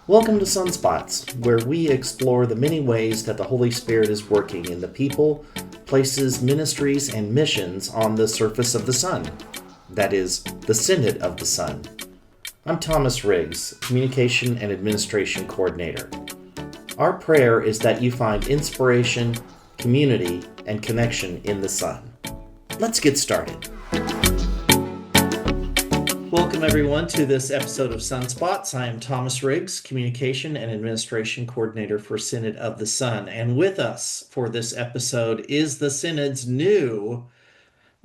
Welcome to Sunspots, where we explore the many ways that the Holy Spirit is working in the people, places, ministries, and missions on the surface of the sun. That is, the Synod of the Sun. I'm Thomas Riggs, Communication and Administration Coordinator. Our prayer is that you find inspiration, community, and connection in the Sun. Let's get started. Welcome everyone to this episode of Sunspots. I am Thomas Riggs, Communication and Administration Coordinator for Synod of the Sun. And with us for this episode is the Synod's new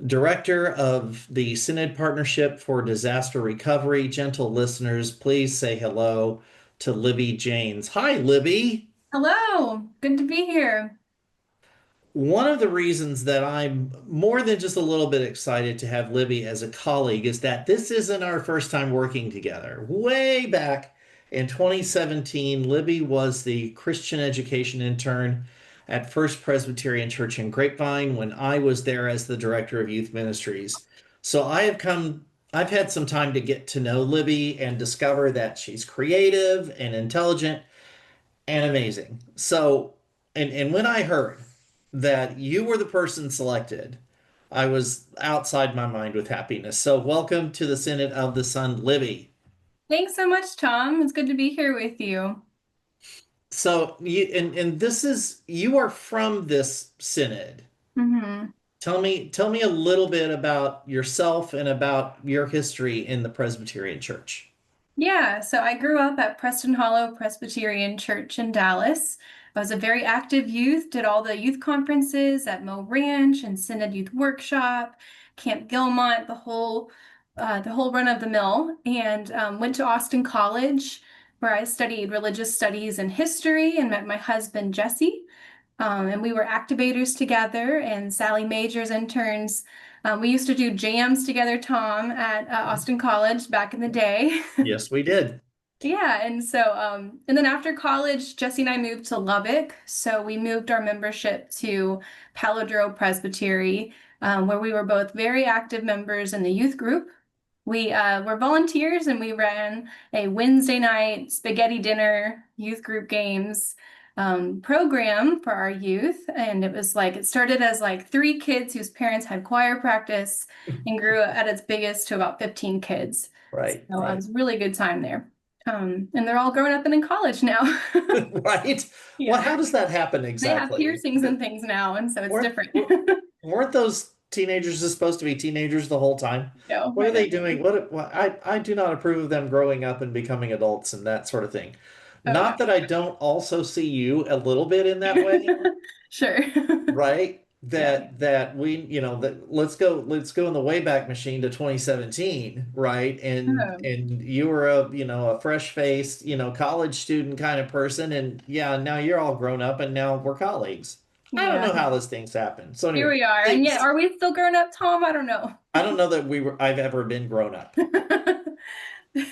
Director of the Synod Partnership for Disaster Recovery. Gentle listeners, please say hello to Libby Janes. Hi, Libby. Hello, good to be here. One of the reasons that I'm more than just a little bit excited to have Libby as a colleague is that this isn't our first time working together. Way back in 2017, Libby was the Christian education intern at First Presbyterian Church in Grapevine when I was there as the director of youth ministries. So I've had some time to get to know Libby and discover that she's creative and intelligent and amazing. So, and when I heard that you were the person selected, I was outside my mind with happiness. So, welcome to the Synod of the Sun, Libby. Thanks so much, Tom. It's good to be here with you. So, and this is you are from this synod. hmm Tell me a little bit about yourself and about your history in the Presbyterian Church. Yeah, so I grew up at Preston Hollow Presbyterian Church in Dallas. I was a very active youth, did all the youth conferences at Mo Ranch and Synod Youth Workshop, Camp Gilmont, the whole run of the mill, and went to Austin College, where I studied religious studies and history and met my husband, Jesse. And we were activators together and Sally Majors interns. We used to do jams together, Tom, at Austin College back in the day. Yes, we did. Yeah, and then after college, Jesse and I moved to Lubbock. So we moved our membership to Paladro Presbytery, where we were both very active members in the youth group. We were volunteers and we ran a Wednesday night spaghetti dinner, youth group games program for our youth. And it started as like 3 kids whose parents had choir practice and grew at its biggest to about 15 kids. Right, So it right. was a really good time there. And they're all grown up and in college now. Right. Well, Yeah, how does that happen they have exactly? piercings and things now, and so it's Weren't, different. weren't those teenagers just supposed to be teenagers the whole time? No, What I are they know. doing? I do not approve of them growing up and becoming adults and that sort of thing. Oh Not that I don't also see you a little bit in that way, no. Sure. right? Yeah. That we, that let's go in the Wayback Machine to 2017, right? Oh, And you were a fresh-faced, college student kind of person, and yeah, now you're all grown up and now we're colleagues. I don't yeah. know how those things happen. So Here anyway, we are. And yet, thanks. are we still grown up, Tom? I don't know. I don't know that I've ever been grown up.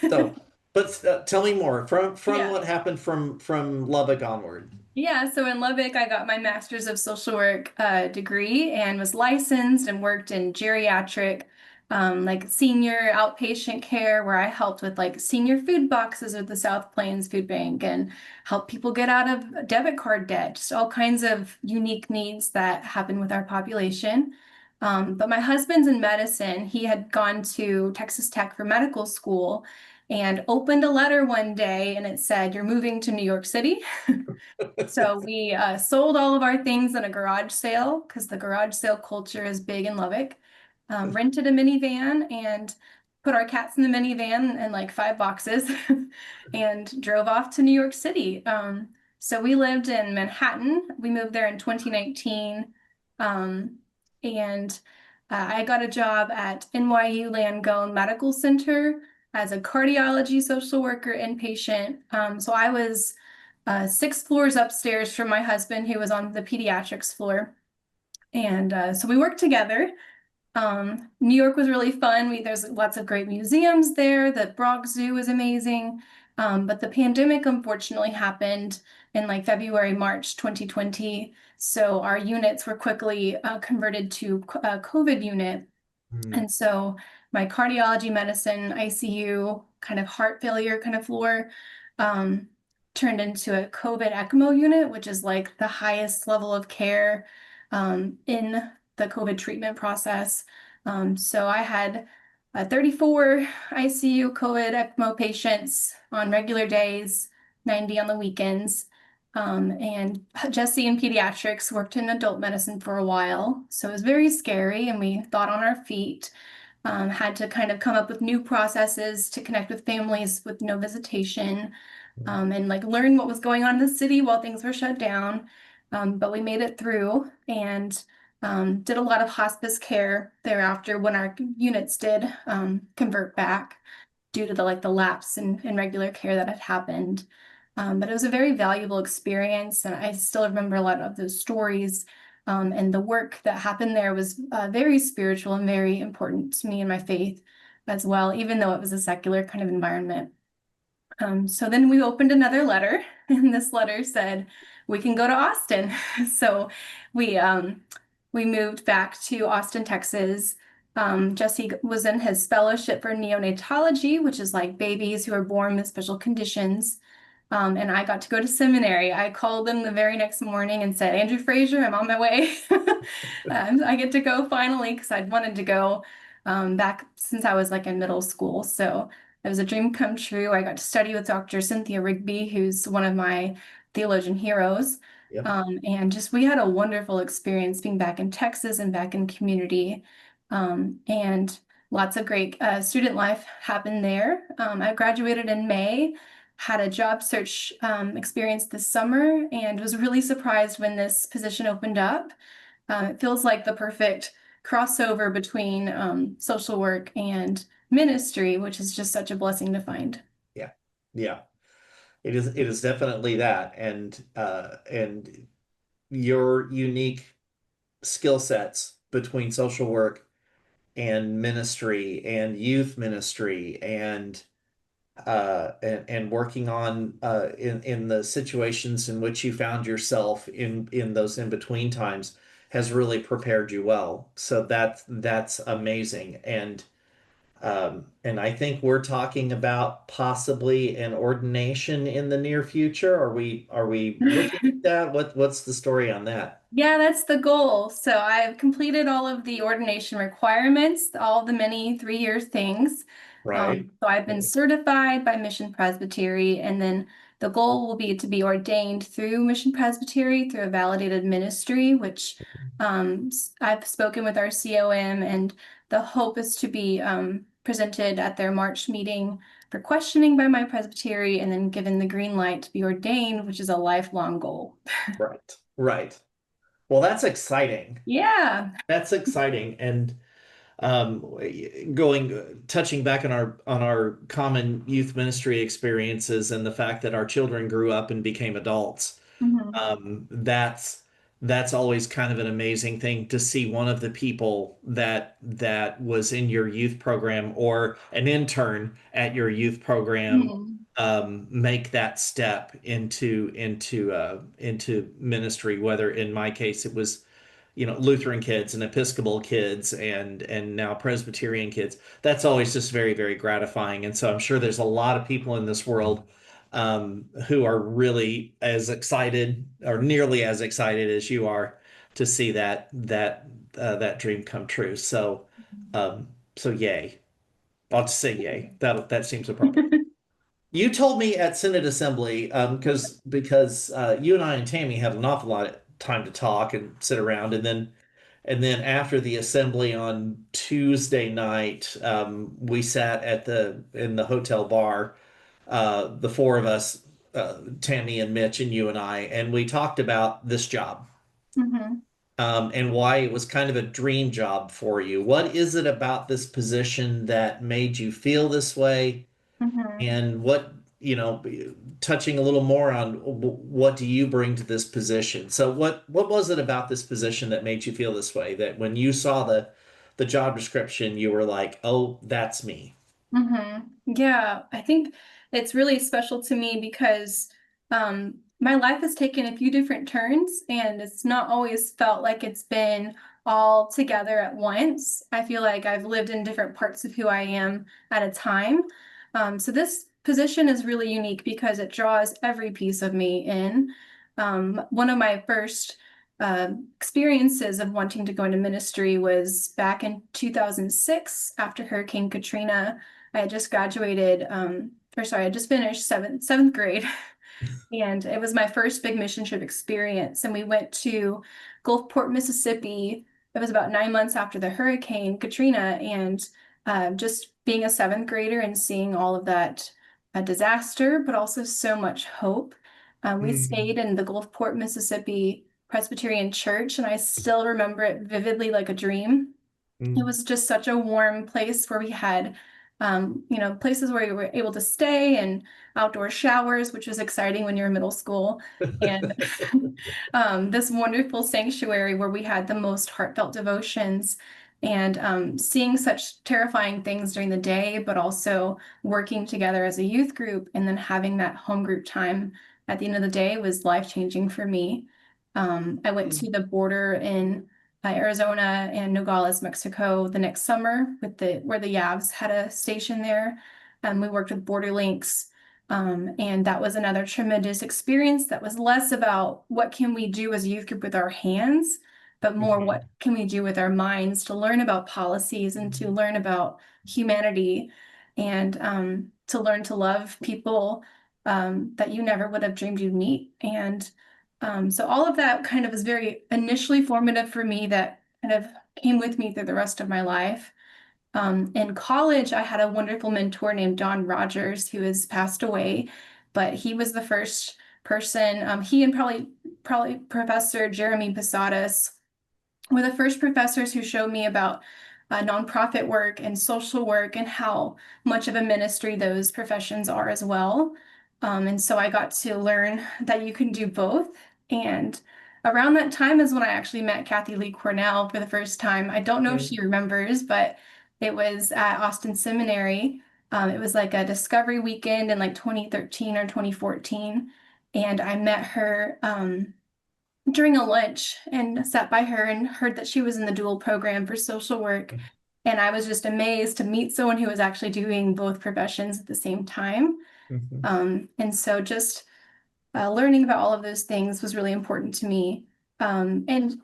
So, but tell me more from Yeah. what happened from Lubbock onward. Yeah, so in Lubbock, I got my Master's of Social Work degree and was licensed and worked in geriatric, like senior outpatient care, where I helped with like senior food boxes at the South Plains Food Bank and help people get out of debit card debt, just all kinds of unique needs that happen with our population. But my husband's in medicine. He had gone to Texas Tech for medical school and opened a letter one day and it said, "You're moving to New York City." So we sold all of our things in a garage sale because the garage sale culture is big in Lubbock. Rented a minivan and put our cats in the minivan and like 5 boxes and drove off to New York City. So we lived in Manhattan. We moved there in 2019. And I got a job at NYU Langone Medical Center as a cardiology social worker inpatient. So I was 6 floors upstairs from my husband, who was on the pediatrics floor. And so we worked together. New York was really fun. There's lots of great museums there. The Bronx Zoo is amazing. But the pandemic unfortunately happened in like February, March 2020. So our units were quickly converted to a COVID unit. Hmm. And so my cardiology medicine, ICU, kind of heart failure kind of floor, turned into a COVID ECMO unit, which is like the highest level of care in the COVID treatment process. So I had 34 ICU COVID ECMO patients on regular days, 90 on the weekends. And Jesse in pediatrics worked in adult medicine for a while. So it was very scary, and we thought on our feet. Had to kind of come up with new processes to connect with families with no visitation, and like learn what was going on in the city while things were shut down. But we made it through, and did a lot of hospice care thereafter when our units did convert back due to the lapse in regular care that had happened. But it was a very valuable experience, and I still remember a lot of those stories. And the work that happened there was very spiritual and very important to me and my faith as well, even though it was a secular kind of environment. So then we opened another letter, and this letter said, we can go to Austin. So we moved back to Austin, Texas. Jesse was in his fellowship for neonatology, which is like babies who are born with special conditions. And I got to go to seminary. I called them the very next morning and said, Andrew Fraser, I'm on my way. I get to go finally because I'd wanted to go back since I was like in middle school. So it was a dream come true. I got to study with Dr. Cynthia Rigby, who's one of my theologian heroes. Yep. And just we had a wonderful experience being back in Texas and back in community. And lots of great student life happened there. I graduated in May, had a job search experience this summer, and was really surprised when this position opened up. It feels like the perfect crossover between social work and ministry, which is just such a blessing to find. Yeah. Yeah. It is definitely that. And your unique skill sets between social work and ministry and youth ministry and working on in the situations in which you found yourself in those in between times has really prepared you well. So that's amazing. And I think we're talking about possibly an ordination in the near future. Are we looking at that? What's the story on that? Yeah, that's the goal. So I've completed all of the ordination requirements, all the many 3 year things. Right. So I've been certified by Mission Presbytery, and then the goal will be to be ordained through Mission Presbytery through a validated ministry, which I've spoken with our COM, and the hope is to be presented at their March meeting for questioning by my presbytery, and then given the green light to be ordained, which is a lifelong goal. Right. Right. Well, that's exciting. Yeah. That's exciting. And touching back on our common youth ministry experiences and the fact that our children grew up and became adults. Mhm. That's always kind of an amazing thing to see one of the people that was in your youth program or an intern at your youth program Mhm. make that step into ministry. Whether in my case it was Lutheran kids and Episcopal kids and now Presbyterian kids. That's always just very, very gratifying. And so I'm sure there's a lot of people in this world who are really as excited or nearly as excited as you are to see that dream come true. So yay. I'll just say yay. That seems appropriate. You told me at Synod Assembly, because you and I and Tammy had an awful lot of time to talk and sit around, and then after the assembly on Tuesday night, we sat in the hotel bar, the four of us, Tammy and Mitch and you and I, and we talked about this job, Mhm. and why it was kind of a dream job for you. What is it about this position that made you feel this way? Mhm. And touching a little more on what do you bring to this position? So what was it about this position that made you feel this way? That when you saw the job description, you were like, oh, that's me. Yeah, I think it's really special to me because my life has taken a few different turns, and it's not always felt like it's been all together at once. I feel like I've lived in different parts of who I am at a time. So this position is really unique because it draws every piece of me in. One of my first experiences of wanting to go into ministry was back in 2006 after Hurricane Katrina. I had just graduated, I just finished seventh grade. And it was my first big mission trip experience. And we went to Gulfport, Mississippi. It was about 9 months after the Hurricane Katrina. And just being a seventh grader and seeing all of that disaster, but also so much hope. We Mhm. stayed in the Gulfport, Mississippi Presbyterian Church, and I still remember it vividly like a dream. It Mhm. was just such a warm place where we had, places where you were able to stay and outdoor showers, which was exciting when you were middle school. And this wonderful sanctuary where we had the most heartfelt devotions and seeing such terrifying things during the day, but also working together as a youth group and then having that home group time at the end of the day was life-changing for me. I went to the border in Arizona and Nogales, Mexico the next summer with where the Yavs had a station there. We worked with Border Links. And that was another tremendous experience that was less about what can we do as a youth group with our hands, but more what Mhm. can we do with our minds to learn about policies and to learn about humanity and to learn to love people that you never would have dreamed you'd meet. And so all of that kind of was very initially formative for me that kind of came with me through the rest of my life. In college, I had a wonderful mentor named Don Rogers who has passed away, but he was the first person, he and probably Professor Jeremy Posadas were the first professors who showed me about nonprofit work and social work and how much of a ministry those professions are as well. And so I got to learn that you can do both. And around that time is when I actually met Kathy Lee Cornell for the first time. I don't know if she remembers, but it was at Austin Seminary. It was like a discovery weekend in like 2013 or 2014. And I met her during a lunch and sat by her and heard that she was in the dual program for social work. And I was just amazed to meet someone who was actually doing both professions at the same time. Mhm. And so just learning about all of those things was really important to me. And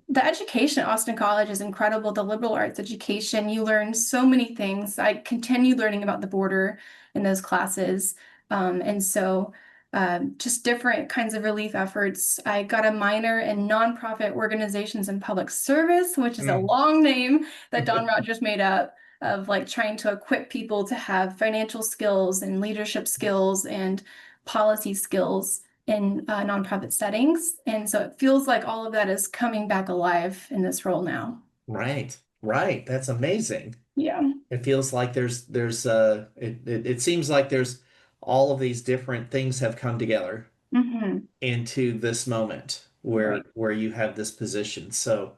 the education at Austin College is incredible. The liberal arts education, you learn so many things. I continued learning about the border in those classes. And so just different kinds of relief efforts. I got a minor in nonprofit organizations and public service, which is a Mhm. long name that Don Rogers made up of like trying to equip people to have financial skills and leadership skills and policy skills in nonprofit settings. And so it feels like all of that is coming back alive in this role now. Right, right. That's amazing. Yeah. It feels like it seems like there's all of these different things have come together Hmm. into this moment Right. where you have this position. So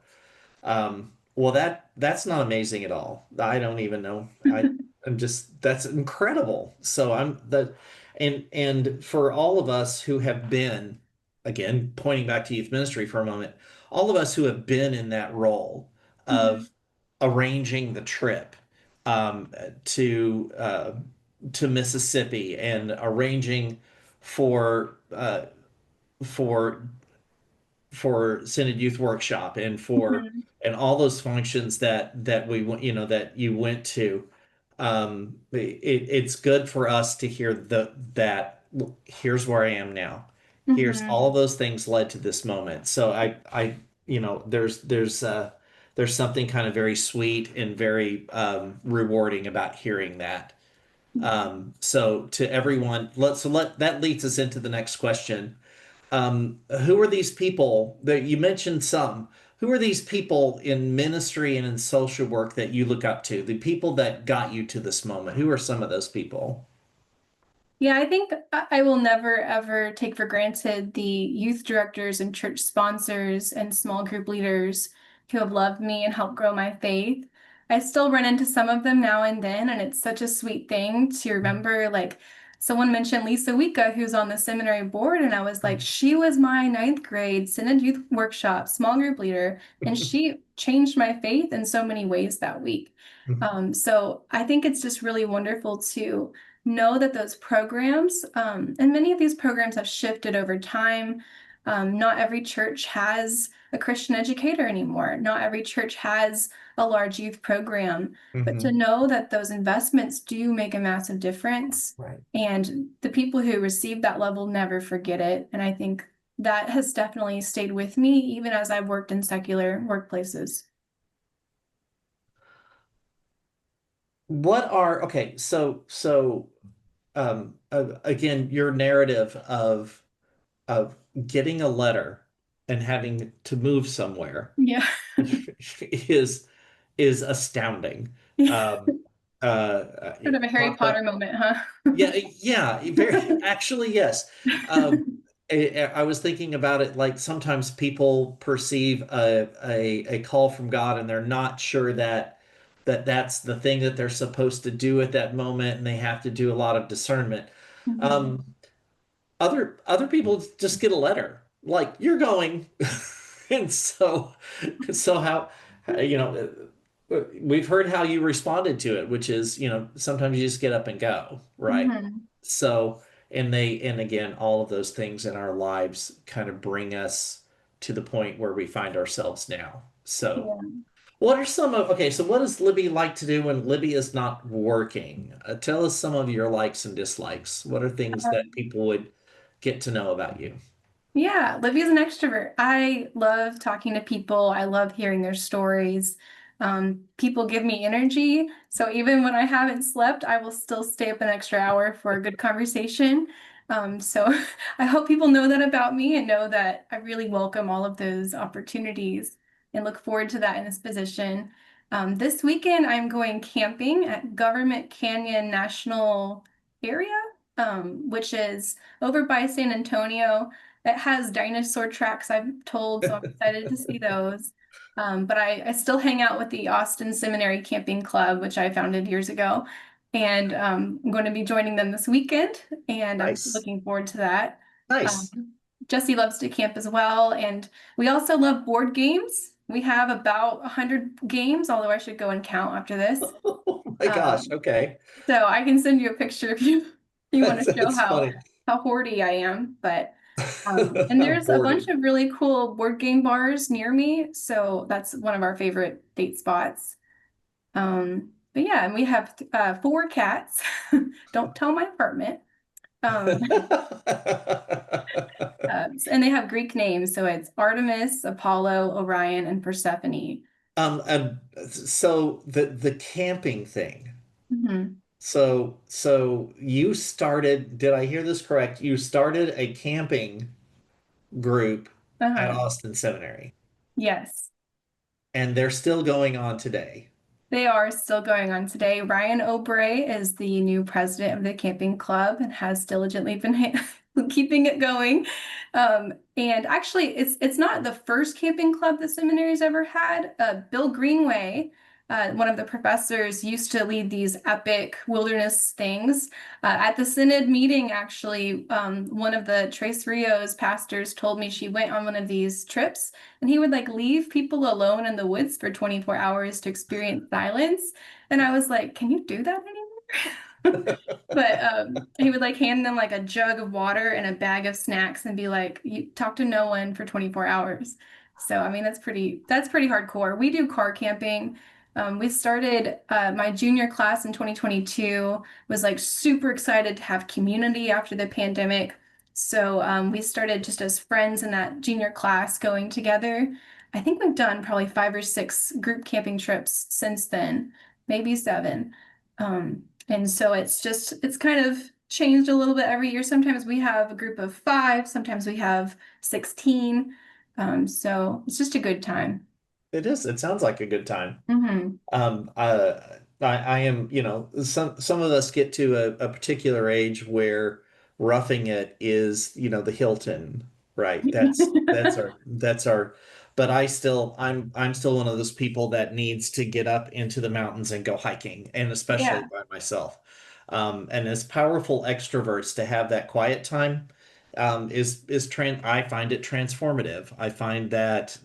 well, that's not amazing at all. I don't even know. I'm just that's incredible. So I'm the and for all of us who have been, again, pointing back to youth ministry for a moment, all of us who have been in that role Hmm. of arranging the trip um, to uh, to Mississippi and arranging for for Synod Youth Workshop and for Hmm. and all those functions that we went, that you went to. It's good for us to hear that here's where I am now. Here's Hmm. all of those things led to this moment. So there's something kind of very sweet and very rewarding about hearing that. So to everyone, that leads us into the next question. Who are these people that you mentioned some? Who are these people in ministry and in social work that you look up to? The people that got you to this moment. Who are some of those people? Yeah, I think I will never ever take for granted the youth directors and church sponsors and small group leaders who have loved me and helped grow my faith. I still run into some of them now and then, and it's such a sweet thing to remember. Like someone mentioned Lisa Wika, who's on the seminary board, and I was like, she was my ninth grade Synod Youth Workshop small group leader, and she changed my faith in so many ways that week. So I think it's just really wonderful to know that those programs, and many of these programs have shifted over time. Not every church has a Christian educator anymore. Not every church has a large youth program. But to Hmm. know that those investments do make a massive difference, Right. and the people who receive that love will never forget it. And I think that has definitely stayed with me, even as I've worked in secular workplaces. Okay, again, your narrative of getting a letter and having to move somewhere Yeah. is is astounding. Um, Sort of a Harry talk about Potter moment, huh? yeah, yeah, very actually, yes. Um, I was thinking about it like sometimes people perceive a call from God and they're not sure that's the thing that they're supposed to do at that moment, and they have to do a lot of discernment. Mhm. Um, other people just get a letter like you're going, and so we've heard how you responded to it, which is sometimes you just get up and go, right? Mhm. So and again, all of those things in our lives kind of bring us to the point where we find ourselves now. So Yeah. what are some of okay, so what does Libby like to do when Libby is not working? Tell us some of your likes and dislikes. What are things that people would get to know about you? Yeah, Libby's an extrovert. I love talking to people. I love hearing their stories. People give me energy. So even when I haven't slept, I will still stay up an extra hour for a good conversation. So I hope people know that about me and know that I really welcome all of those opportunities and look forward to that in this position. This weekend, I'm going camping at Government Canyon National Area, which is over by San Antonio. It has dinosaur tracks, I'm told, so I'm excited to see those. But I still hang out with the Austin Seminary Camping Club, which I founded years ago. And I'm going to be joining them this weekend, and I'm Nice. looking forward to that. Nice. Um, Jesse loves to camp as well. And we also love board games. We have about 100 games, although I should go and count after this. Oh my gosh. Um, Okay. so I can send you a picture if you want to show That's funny. how hoardy I am. But and there's a bunch Boarding. of really cool board game bars near me, so that's one of our favorite date spots. But yeah, and we have 4 cats. Don't tell my apartment. Um, and they have Greek names, so it's Artemis, Apollo, Orion, and Persephone. So the camping thing. Mhm. So you started, did I hear this correct? You started a camping group at Uh-huh. Austin Seminary, Yes. and they're still going on today. They are still going on today. Ryan O'Bray is the new president of the camping club and has diligently been keeping it going. And actually, it's not the first camping club the seminary's ever had. Bill Greenway, one of the professors, used to lead these epic wilderness things. At the Synod meeting, actually, one of the Tres Rios pastors told me she went on one of these trips and he would like leave people alone in the woods for 24 hours to experience silence. And I was like, can you do that anymore? But he would like hand them like a jug of water and a bag of snacks and be like, you talk to no one for 24 hours. So I mean that's pretty hardcore. We do car camping. We started my junior class in 2022 was like super excited to have community after the pandemic. So we started just as friends in that junior class going together. I think we've done probably 5 or 6 group camping trips since then, maybe 7. And so it's kind of changed a little bit every year. Sometimes we have a group of 5, sometimes we have 16. So it's just a good time. It is. It sounds like a good time. Hmm. Um, uh, I am, some of us get to a particular age where roughing it is, the Hilton, right? That's our, but I'm still one of those people that needs to get up into the mountains and go hiking, and especially Yeah. by myself. And as powerful extroverts to have that quiet time, I find it transformative. I find that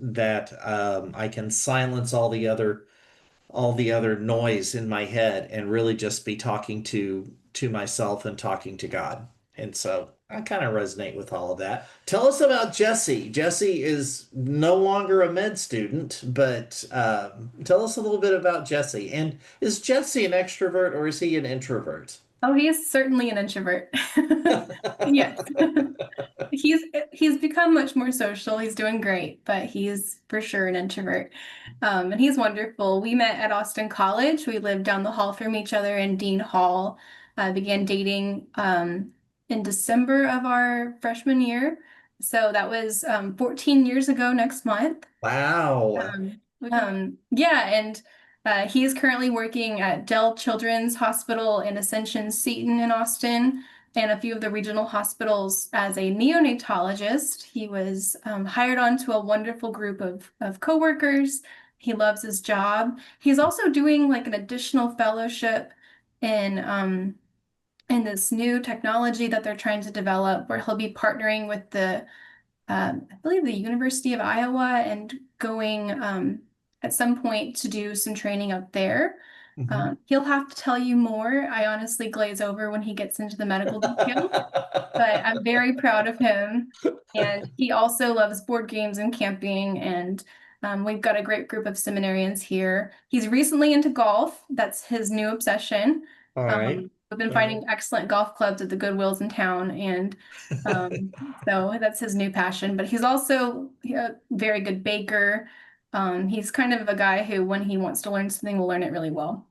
I can silence all the other noise in my head and really just be talking to myself and talking to God. And so I kind of resonate with all of that. Tell us about Jesse. Jesse is no longer a med student, but tell us a little bit about Jesse. And is Jesse an extrovert or is he an introvert? Oh, he is certainly an introvert. Yes. He's become much more social. He's doing great, but he's for sure an introvert. And he's wonderful. We met at Austin College. We lived down the hall from each other in Dean Hall. Began dating in December of our freshman year. So that was 14 years ago next month. Wow. Yeah, and he is currently working at Dell Children's Hospital in Ascension Seton in Austin and a few of the regional hospitals as a neonatologist. He was hired onto a wonderful group of coworkers. He loves his job. He's also doing like an additional fellowship in this new technology that they're trying to develop, where he'll be partnering with I believe the University of Iowa and going at some point to do some training up there. Mhm. He'll have to tell you more. I honestly glaze over when he gets into the medical details, but I'm very proud of him. And he also loves board games and camping, and we've got a great group of seminarians here. He's recently into golf. That's his new obsession. All right. We've been All right. finding excellent golf clubs at the Goodwills in town, and so that's his new passion. But he's also a very good baker. He's kind of a guy who, when he wants to learn something, will learn it really well.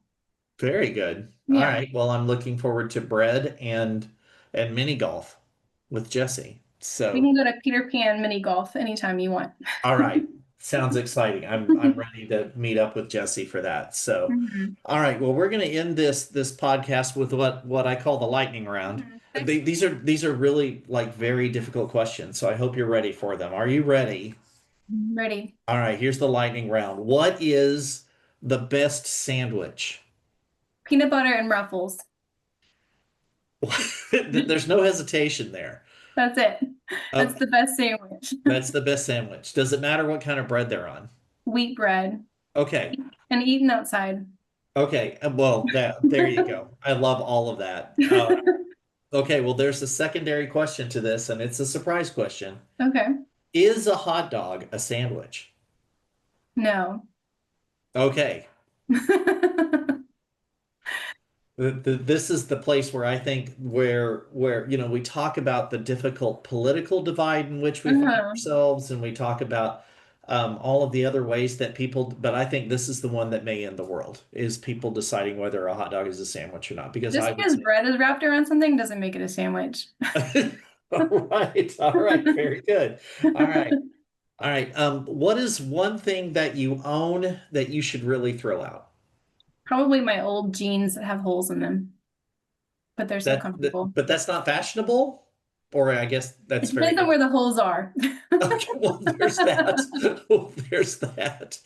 Very good. All Yeah. right. Well, I'm looking forward to bread and mini golf with Jesse. We So, can go to Peter Pan mini golf anytime you want. all right. Sounds exciting. I'm ready to meet up with Jesse for that. So, Mhm. all right. Well, we're going to end this podcast with what I call the lightning round. Okay. These are really like very difficult questions. So I hope you're ready for them. Are you ready? Ready. All right. Here's the lightning round. What is the best sandwich? Peanut butter and ruffles. There's no hesitation there. That's it. That's Okay. the best sandwich. That's the best sandwich. Does it matter what kind of bread they're on? Wheat bread Okay. and eaten outside. Okay. Well, there you go. I love all of that. Okay. Well, there's a secondary question to this, and it's a surprise question. Okay. Is a hot dog a sandwich? No. Okay. This is the place where I think where we talk about the difficult political divide in which we find Uh-huh. ourselves, and we talk about all of the other ways that people. But I think this is the one that may end the world is people deciding whether a hot dog is a sandwich or not. Because Just I would because say, bread is wrapped around something doesn't make it a sandwich. all right, very good. All right, all right. What is one thing that you own that you should really throw out? Probably my old jeans that have holes in them, but they're so comfortable. But that's not fashionable, or I guess It that's very depends on good. where the holes are. Okay, well, there's that. Well, there's that.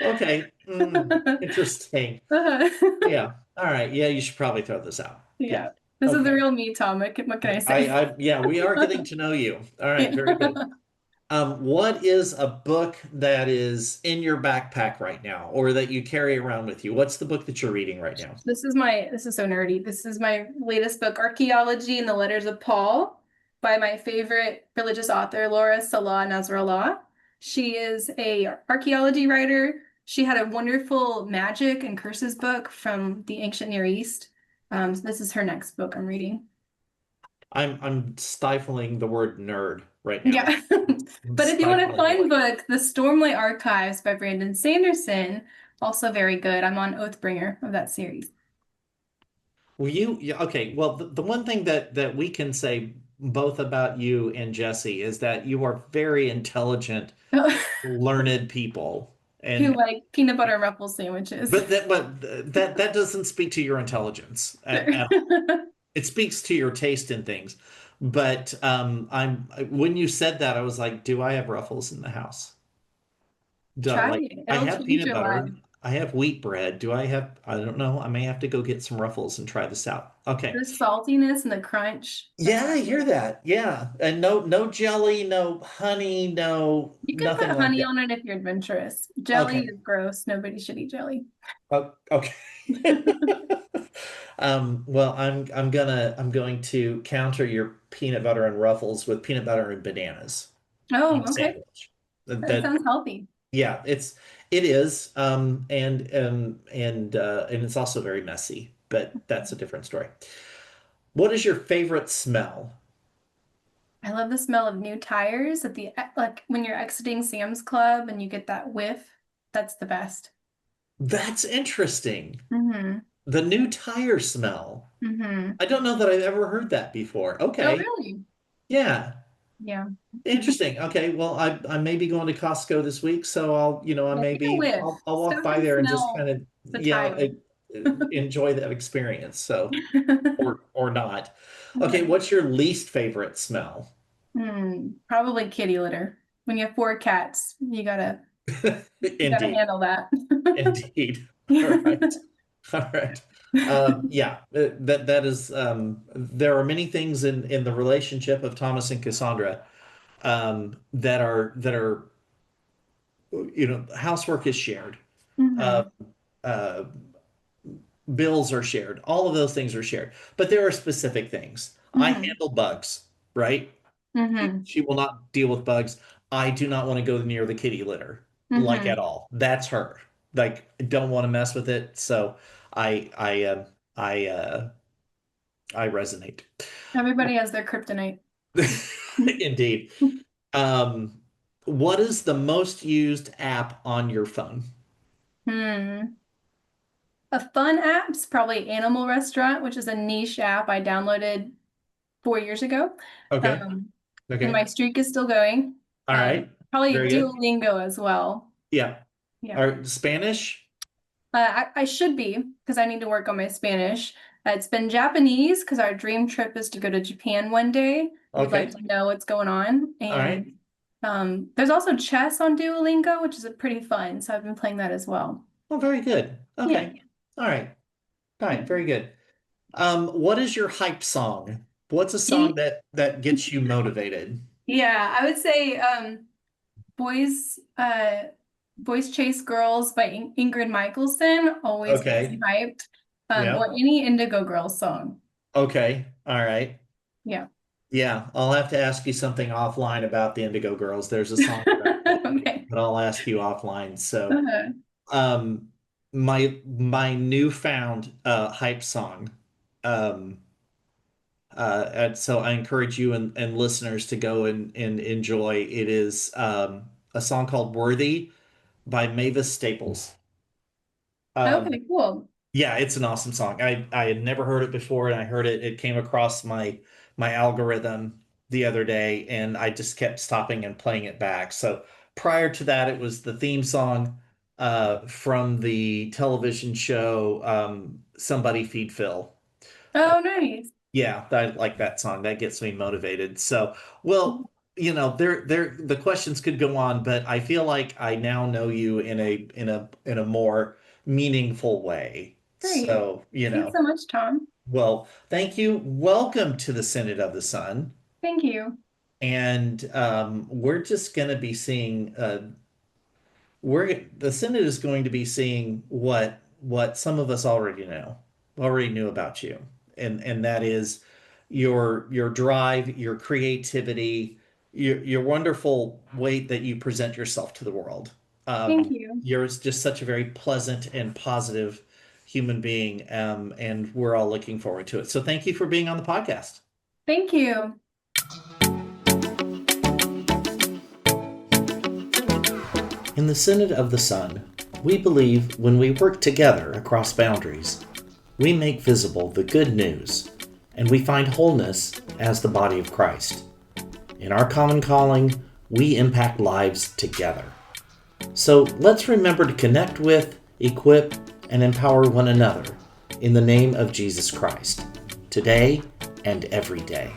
Okay, interesting. Yeah. All right. Yeah, you should probably throw this out. Yeah. Yeah. This is the Okay. real me, Tom. What can I say? Yeah, we are getting to know you. All right, very good. Yeah. What is a book that is in your backpack right now, or that you carry around with you? What's the book that you're reading right now? This is so nerdy. This is my latest book, Archaeology in the Letters of Paul, by my favorite religious author, Laura Salah Nasrallah. She is a archaeology writer. She had a wonderful magic and curses book from the ancient Near East. So this is her next book I'm reading. I'm stifling the word nerd right now. Yeah. I'm But if you want a stifling fun book, The Stormlight Archives by Brandon Sanderson, also very good. I'm on Oathbringer of that series. Well, yeah, okay. Well, the one thing that we can say both about you and Jesse is that you are very intelligent, learned people. Who And like peanut butter and ruffles sandwiches. but that doesn't speak to your intelligence at all. It speaks to your taste in things. But when you said that, I was like, do I have ruffles in the house? Try Like it. I It'll have change peanut your butter. life. I have wheat bread. I don't know. I may have to go get some Ruffles and try this out. The Okay. saltiness and the crunch. That's Yeah, what I I hear like. that. Yeah. And no jelly, no honey, no You can put nothing like honey that. on it if you're adventurous. Jelly Okay. is gross. Nobody should eat jelly. Oh, okay. Well, I'm going to counter your peanut butter and Ruffles with peanut butter and bananas on a Oh, okay. sandwich. That, That that sounds healthy. yeah, it is. And it's also very messy, but that's a different story. What is your favorite smell? I love the smell of new tires at the like when you're exiting Sam's Club and you get that whiff. That's the best. That's interesting. Mm-hmm. The new tire smell. Mm-hmm. I don't know that I've ever heard that before. Oh, Okay. really? Yeah. Yeah. Interesting. Okay. Well, I may be going to Costco this week, so I Yeah, take a whiff. I'll walk Stop by and there and just kind smell of, the yeah, tire. enjoy that experience. So, or not. Okay. Okay. What's your least favorite smell? Probably kitty litter. When you have four cats, you gotta Indeed. handle that. Indeed. All right. All right. Yeah, that is, there are many things in the relationship of Thomas and Cassandra, that are, housework is shared. Uh, Hmm. uh, Bills are shared. All of those things are shared. But there are specific things. I Hmm. handle bugs, right? Hmm. She will not deal with bugs. I do not want to go near the kitty litter, like at Hmm. all. That's her. Like, don't want to mess with it. So I I uh, I uh, I resonate. Everybody has their kryptonite. Indeed. Um, what is the most used app on your phone? Hmm. A fun app's probably Animal Restaurant, which is a niche app I downloaded 4 years ago. Okay. Um, and Okay. my streak is still going. All right. Probably Very good. Duolingo as well. Yeah. Yeah. Are Spanish? I should be because I need to work on my Spanish. It's been Japanese because our dream trip is to go to Japan one day. We'd like Okay. to know what's going on. All right. And there's also chess on Duolingo, which is pretty fun. So I've been playing that as well. Well, very good. Yeah. Okay. All right. Yeah. Fine. Very good. What is your hype song? What's a song Any- that gets you motivated? Yeah, I would say Boys Boys Chase Girls by Ingrid Michaelson always gets me Okay. hyped. Yeah. Or any Indigo Girls song. Okay. All right. Yeah. Yeah. I'll have to ask you something offline about the Indigo Girls. There's a song that I like, Okay. but I'll ask you offline. So, Uh, um, my newfound hype song. Um, and so I encourage you and listeners to go and enjoy. It is a song called "Worthy" by Mavis Staples. Um, okay, cool. yeah, it's an awesome song. I had never heard it before, and I heard it. It came across my algorithm the other day, and I just kept stopping and playing it back. So prior to that, it was the theme song from the television show Somebody Feed Phil. Oh, nice. Yeah, I like that song. That gets me motivated. So, well, the questions could go on, but I feel like I now know you in a more meaningful way. Great. So, Thanks so much, Tom. well, thank you. Welcome to the Synod of the Sun. Thank you. And we're just going to be seeing the Synod is going to be seeing what some of us already knew about you, and that is your drive, your creativity, your wonderful way that you present yourself to the world. Thank you. You're just such a very pleasant and positive human being, and we're all looking forward to it. So thank you for being on the podcast. Thank you. In the Synod of the Sun, we believe when we work together across boundaries, we make visible the good news, and we find wholeness as the body of Christ. In our common calling, we impact lives together. So let's remember to connect with, equip, and empower one another in the name of Jesus Christ, today and every day.